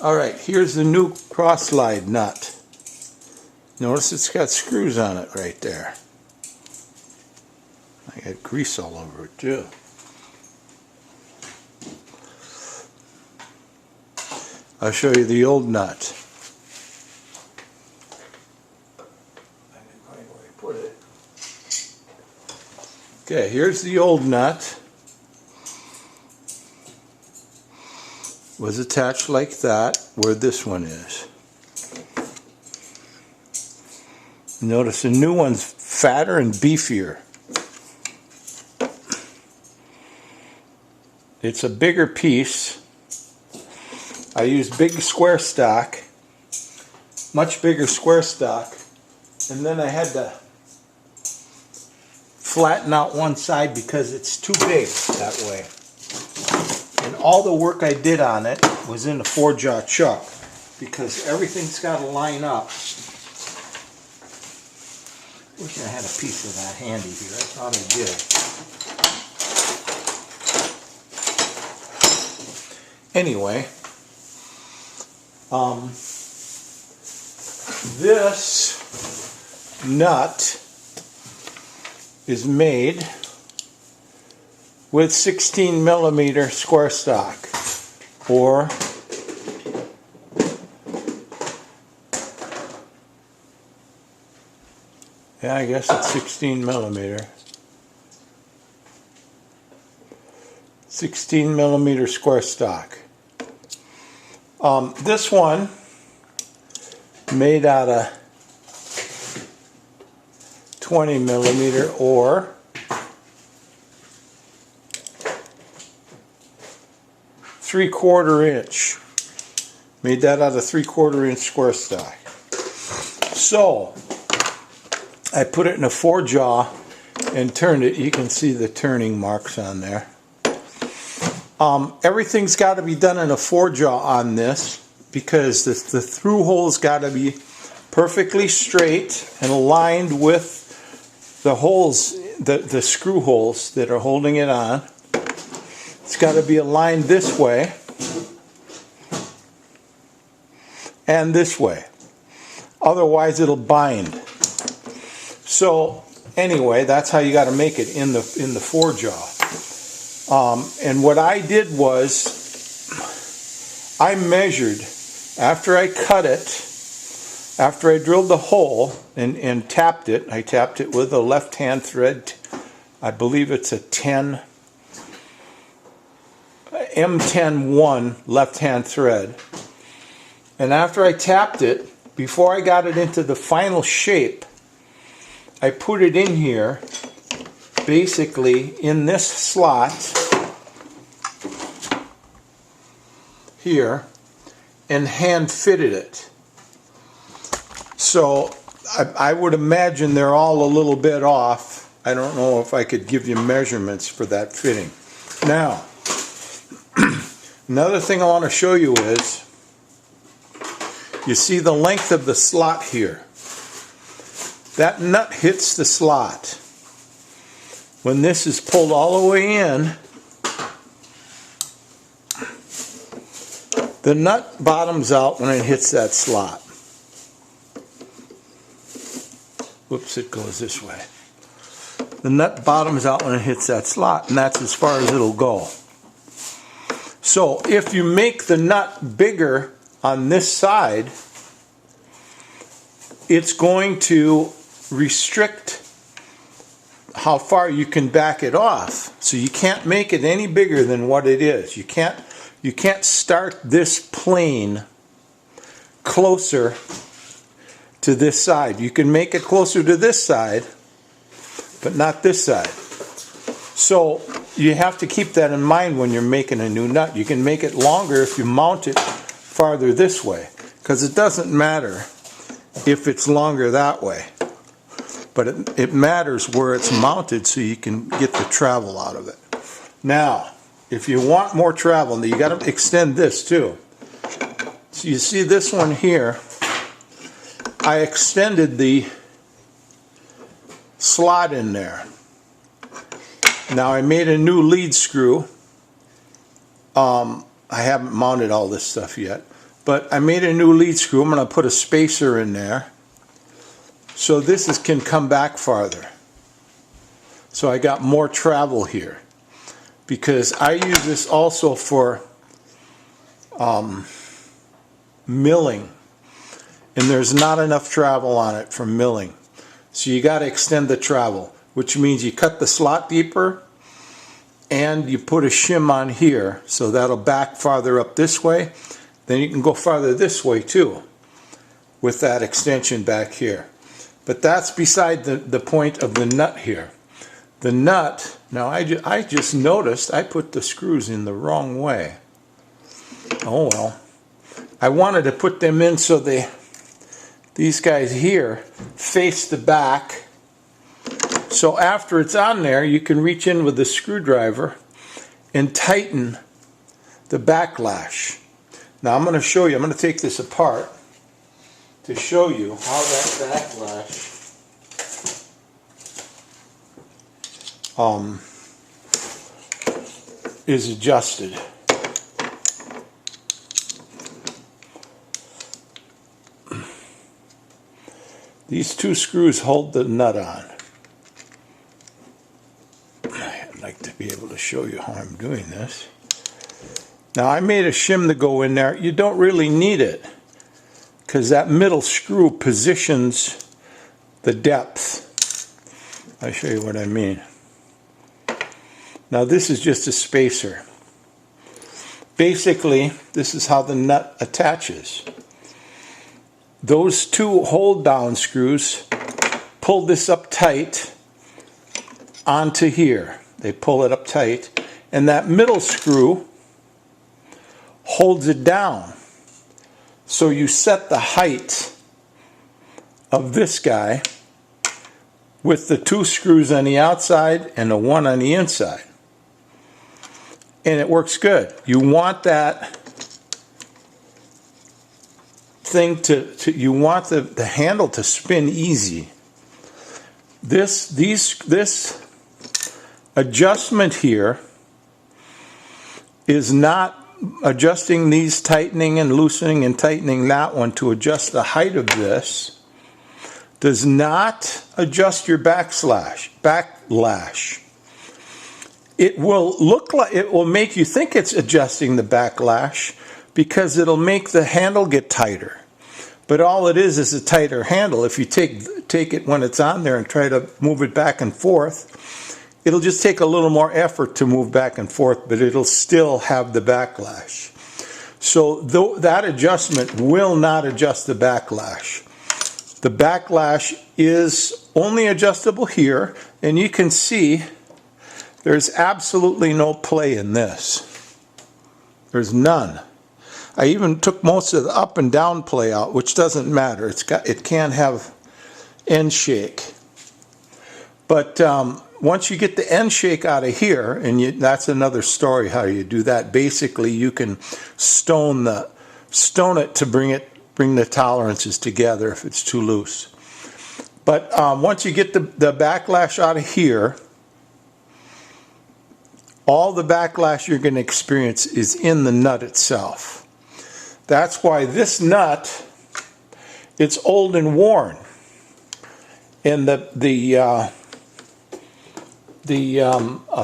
Alright, here's the new cross-slide nut. Notice it's got screws on it right there. I got grease all over it too. I'll show you the old nut. I didn't find where I put it. Okay, here's the old nut. Was attached like that where this one is. Notice the new one's fatter and beefier. It's a bigger piece. I use big square stock, much bigger square stock, and then I had to flatten out one side because it's too big that way. And all the work I did on it was in a 4-jaw chuck because everything's got to line up. Wish I had a piece of that handy here. I thought I did. Anyway, this nut is made with 16mm square stock, or yeah, I guess it's 16mm. 16mm square stock. This one made out of 20mm or 3/4 inch. Made that out of 3/4 inch square stock. So I put it in a 4-jaw and turned it. You can see the turning marks on there. Everything's got to be done in a 4-jaw on this because the through hole's got to be perfectly straight and aligned with the holes, the screw holes that are holding it on. It's got to be aligned this way and this way. Otherwise it'll bind. So anyway, that's how you got to make it in the 4-jaw. And what I did was I measured after I cut it, after I drilled the hole and tapped it. I tapped it with a left-hand thread. I believe it's a M10-1 left-hand thread. And after I tapped it, before I got it into the final shape, I put it in here, basically in this slot here, and hand fitted it. So I would imagine they're all a little bit off. I don't know if I could give you measurements for that fitting. Now, another thing I want to show you is, you see the length of the slot here. That nut hits the slot. When this is pulled all the way in, the nut bottoms out when it hits that slot. Whoops, it goes this way. The nut bottoms out when it hits that slot, and that's as far as it'll go. So if you make the nut bigger on this side, it's going to restrict how far you can back it off. So you can't make it any bigger than what it is. You can't start this plane closer to this side. You can make it closer to this side, but not this side. So you have to keep that in mind when you're making a new nut. You can make it longer if you mount it farther this way, because it doesn't matter if it's longer that way. But it matters where it's mounted so you can get the travel out of it. Now, if you want more travel, you got to extend this too. So you see this one here, I extended the slot in there. Now I made a new lead screw. I haven't mounted all this stuff yet. But I made a new lead screw. I'm going to put a spacer in there. So this can come back farther. So I got more travel here. Because I use this also for milling. And there's not enough travel on it for milling. So you got to extend the travel. Which means you cut the slot deeper. And you put a shim on here. So that'll back farther up this way. Then you can go farther this way too. With that extension back here. But that's beside the point of the nut here. The nut, now I just noticed I put the screws in the wrong way. Oh well. I wanted to put them in so these guys here face the back. So after it's on there, you can reach in with the screwdriver and tighten the backlash. Now I'm going to show you, I'm going to take this apart to show you how that backlash is adjusted. These two screws hold the nut on. I'd like to be able to show you how I'm doing this. Now I made a shim to go in there. You don't really need it because that middle screw positions the depth. I'll show you what I mean. Now this is just a spacer. Basically, this is how the nut attaches. Those two hold down screws pull this up tight onto here. They pull it up tight, and that middle screw holds it down. So you set the height of this guy with the two screws on the outside and the one on the inside. And it works good. You want that thing you want the handle to spin easy. This adjustment here is not adjusting these, tightening and loosening and tightening that one to adjust the height of this. Does not adjust your backlash. It will look like, it will make you think it's adjusting the backlash because it'll make the handle get tighter. But all it is a tighter handle. If you take it when it's on there and try to move it back and forth, it'll just take a little more effort to move back and forth, but it'll still have the backlash. So that adjustment will not adjust the backlash. The backlash is only adjustable here, and you can see there's absolutely no play in this. There's none. I even took most of the up and down play out, which doesn't matter. It can have end shake. But once you get the end shake out of here, and that's another story how you do that. Basically, you can stone it to bring the tolerances together if it's too loose. But once you get the backlash out of here, all the backlash you're going to experience is in the nut itself. That's why this nut, it's old and worn, and the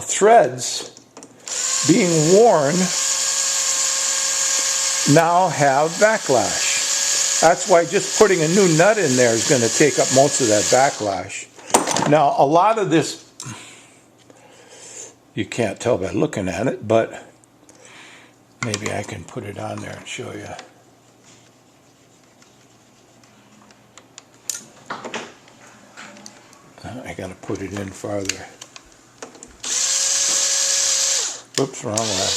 threads being worn now have backlash. That's why just putting a new nut in there is going to take up most of that backlash. Now, a lot of this, you can't tell by looking at it, but maybe I can put it on there and show you. I got to put it in farther. Whoops, wrong way.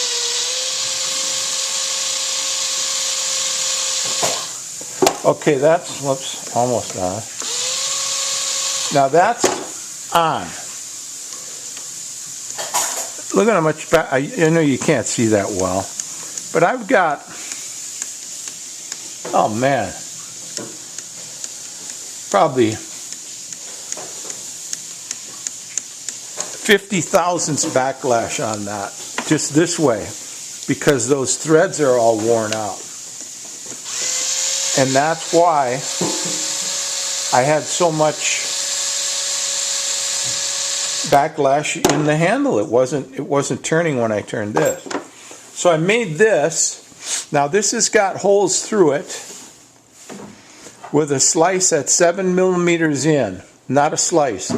Okay, that's, whoops, almost on. Now that's on. Look at how much back, I know you can't see that well, but I've got, oh man, probably 50 thousandths backlash on that, just this way, because those threads are all worn out. And that's why I had so much backlash in the handle. It wasn't turning when I turned this. So I made this. Now this has got holes through it with a slice at 7 millimeters in. Not a slice.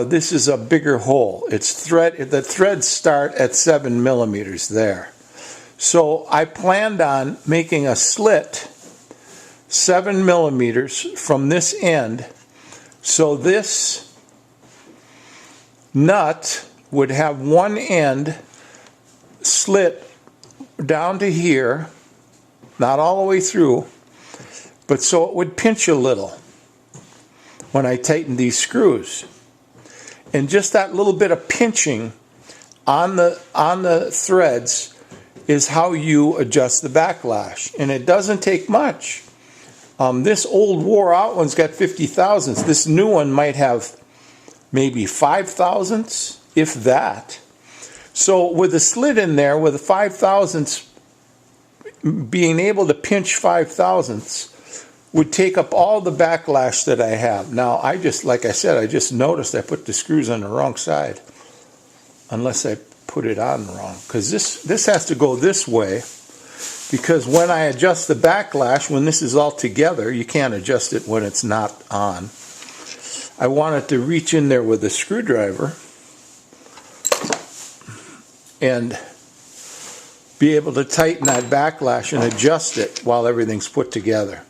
This is a bigger hole. The threads start at 7 millimeters there. So I planned on making a slit 7 millimeters from this end, so this nut would have one end slit down to here, not all the way through, but so it would pinch a little when I tighten these screws. And just that little bit of pinching on the threads is how you adjust the backlash. And it doesn't take much. This old wore out one's got 50 thousandths. This new one might have maybe 5 thousandths, if that. So with a slit in there, with a 5 thousandths, being able to pinch 5 thousandths would take up all the backlash that I have. Now, like I said, I just noticed I put the screws on the wrong side. Unless I put it on wrong. Because this has to go this way. Because when I adjust the backlash, when this is all together, you can't adjust it when it's not on. I want it to reach in there with a screwdriver and be able to tighten that backlash and adjust it while everything's put together.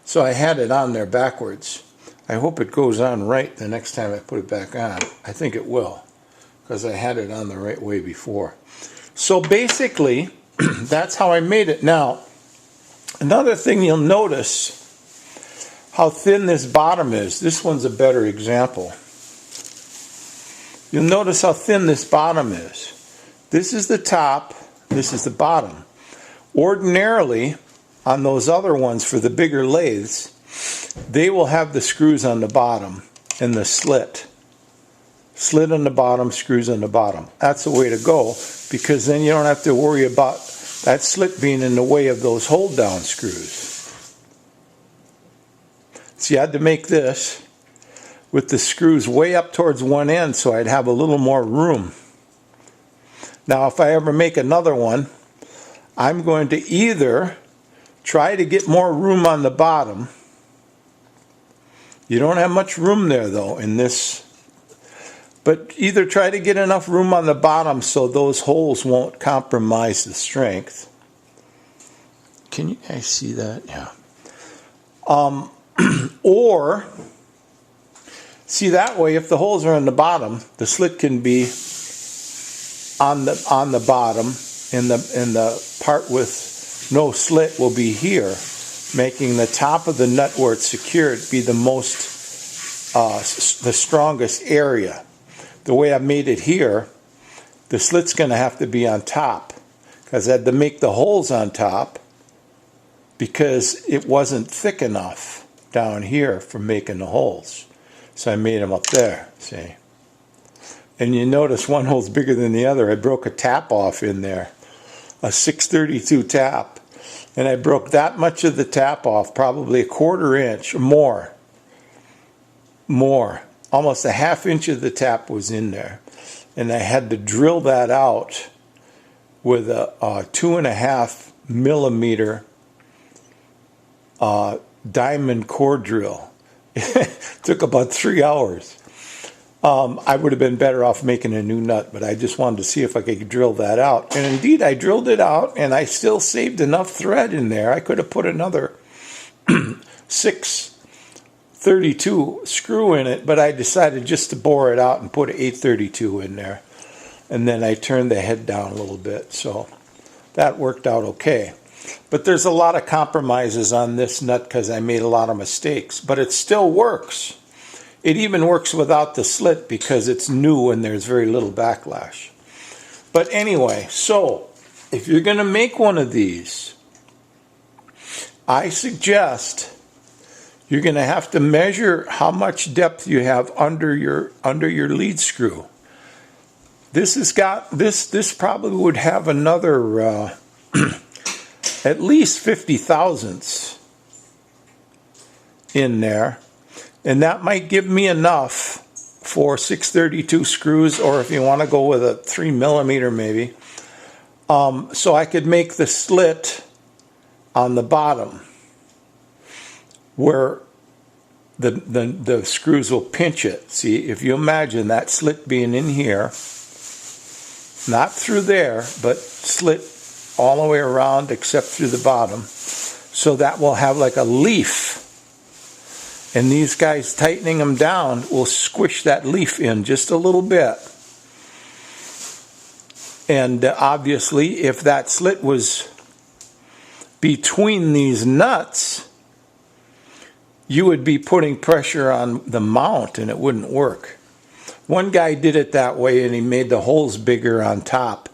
So I had it on there backwards. I hope it goes on right the next time I put it back on. I think it will, because I had it on the right way before. So basically, that's how I made it. Now, another thing you'll notice, how thin this bottom is. This one's a better example. You'll notice how thin this bottom is. This is the top, this is the bottom. Ordinarily, on those other ones for the bigger lathes, they will have the screws on the bottom and the slit. Slit on the bottom, screws on the bottom. That's the way to go, because then you don't have to worry about that slit being in the way of those hold down screws. See, I had to make this with the screws way up towards one end so I'd have a little more room. Now if I ever make another one, I'm going to either try to get more room on the bottom. You don't have much room there though in this. But either try to get enough room on the bottom so those holes won't compromise the strength. Can you guys see that? Yeah. Or, see that way, if the holes are on the bottom, the slit can be on the bottom, and the part with no slit will be here, making the top of the nut where it's secured be the strongest area. The way I made it here, the slit's going to have to be on top, because I had to make the holes on top because it wasn't thick enough down here for making the holes. So I made them up there, see? And you notice one hole's bigger than the other. I broke a tap off in there, a 632 tap. And I broke that much of the tap off, probably a 1/4 inch or more. Almost a 1/2 inch of the tap was in there. And I had to drill that out with a 2.5 millimeter diamond core drill. It took about 3 hours. I would have been better off making a new nut, but I just wanted to see if I could drill that out. And indeed, I drilled it out, and I still saved enough thread in there. I could have put another 632 screw in it, but I decided just to bore it out and put an 832 in there. And then I turned the head down a little bit, so that worked out okay. But there's a lot of compromises on this nut because I made a lot of mistakes, but it still works. It even works without the slit because it's new and there's very little backlash. But anyway, so if you're going to make one of these, I suggest you're going to have to measure how much depth you have under your lead screw. This probably would have another at least 50 thousandths in there, and that might give me enough for 632 screws, or if you want to go with a 3mm maybe, so I could make the slit on the bottom where the screws will pinch it. See, if you imagine that slit being in here, not through there, but slit all the way around except through the bottom, so that will have like a leaf. And these guys tightening them down will squish that leaf in just a little bit. And obviously, if that slit was between these nuts, you would be putting pressure on the mount and it wouldn't work. One guy did it that way, and he made the holes bigger on top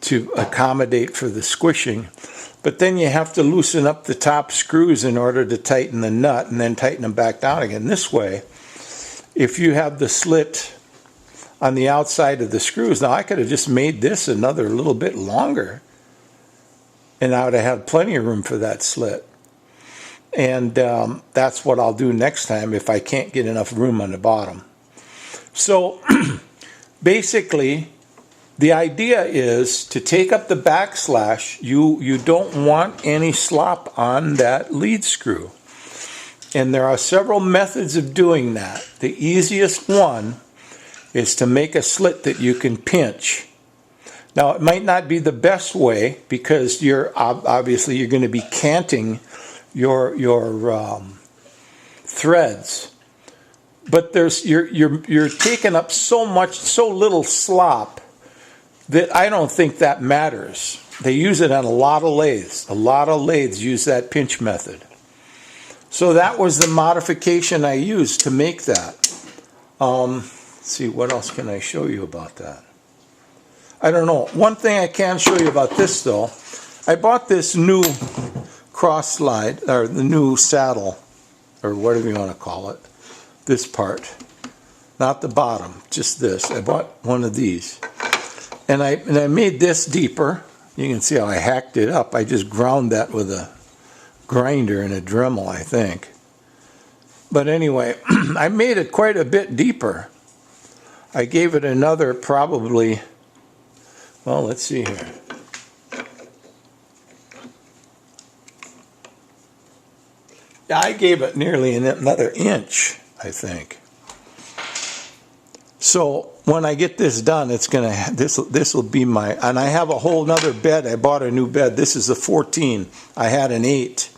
to accommodate for the squishing. But then you have to loosen up the top screws in order to tighten the nut and then tighten them back down again. This way, if you have the slit on the outside of the screws, now I could have just made this another little bit longer, and I would have had plenty of room for that slit. And that's what I'll do next time if I can't get enough room on the bottom. So basically, the idea is to take up the backslash. You don't want any slop on that lead screw. And there are several methods of doing that. The easiest one is to make a slit that you can pinch. Now, it might not be the best way, because obviously you're going to be canting your threads. But you're taking up so little slop that I don't think that matters. They use it on a lot of lathes. A lot of lathes use that pinch method. So that was the modification I used to make that. Let's see, what else can I show you about that? I don't know. One thing I can show you about this, though, I bought this new cross slide, or the new saddle, or whatever you want to call it. This part, not the bottom, just this. I bought one of these. And I made this deeper. You can see how I hacked it up. I just ground that with a grinder and a Dremel, I think. But anyway, I made it quite a bit deeper. I gave it another probably, well, let's see here. I gave it nearly another inch, I think. So when I get this done, it's gonna this will be my, and I have a whole nother bed. I bought a new bed. This is a 14. I had an 8,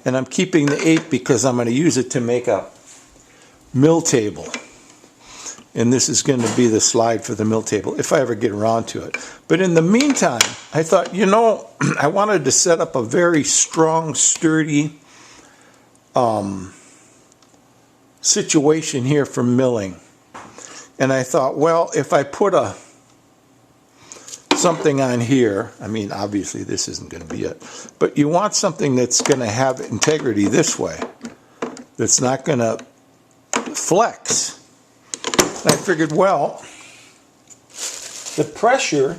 and I'm keeping the 8 because I'm going to use it to make a mill table. And this is going to be the slide for the mill table if I ever get around to it. But in the meantime, I thought, you know, I wanted to set up a very strong, sturdy situation here for milling. And I thought, well, if I put something on here, I mean, obviously this isn't going to be it, but you want something that's going to have integrity this way, that's not going to flex. And I figured, well, the pressure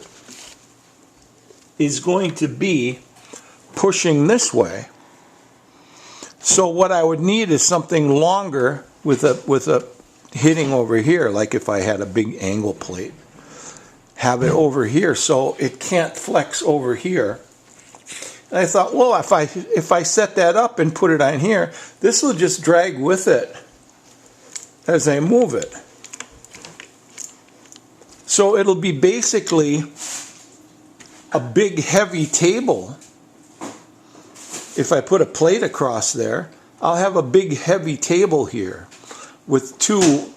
is going to be pushing this way. So what I would need is something longer with a hitting over here, like if I had a big angle plate. Have it over here so it can't flex over here. And I thought, well, if I set that up and put it on here, this will just drag with it as I move it. So it'll be basically a big heavy table. If I put a plate across there, I'll have a big heavy table here with two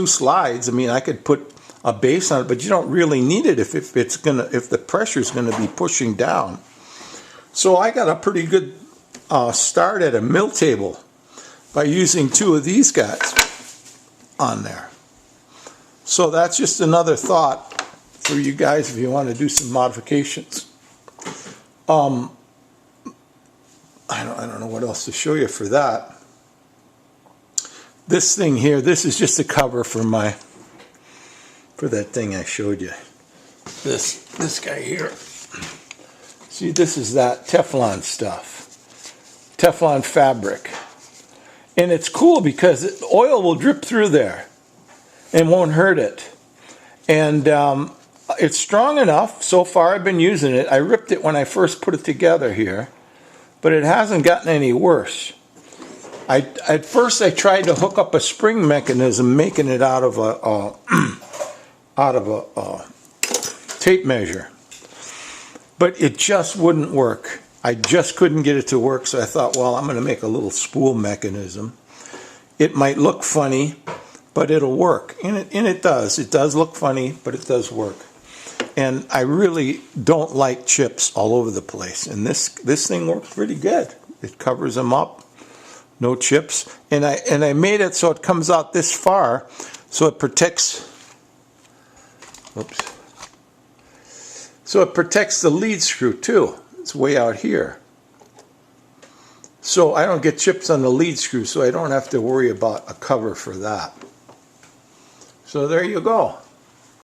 slides. I mean, I could put a base on it, but you don't really need it if the pressure's gonna be pushing down. So I got a pretty good start at a mill table by using 2 of these guys on there. So that's just another thought for you guys if you want to do some modifications. I don't know what else to show you for that. This thing here, this is just a cover for that thing I showed you. This guy here. See, this is that Teflon stuff. Teflon fabric. And it's cool because oil will drip through there and won't hurt it. And it's strong enough. So far I've been using it. I ripped it when I first put it together here, but it hasn't gotten any worse. At first I tried to hook up a spring mechanism, making it out of a tape measure, but it just wouldn't work. I just couldn't get it to work, so I thought, well, I'm going to make a little spool mechanism. It might look funny, but it'll work, and it does. It does look funny, but it does work. And I really don't like chips all over the place, and this thing works pretty good. It covers them up. No chips, and I made it so it comes out this far, so it protects. Oops. So it protects the lead screw too. It's way out here, so I don't get chips on the lead screw, so I don't have to worry about a cover for that. So there you go.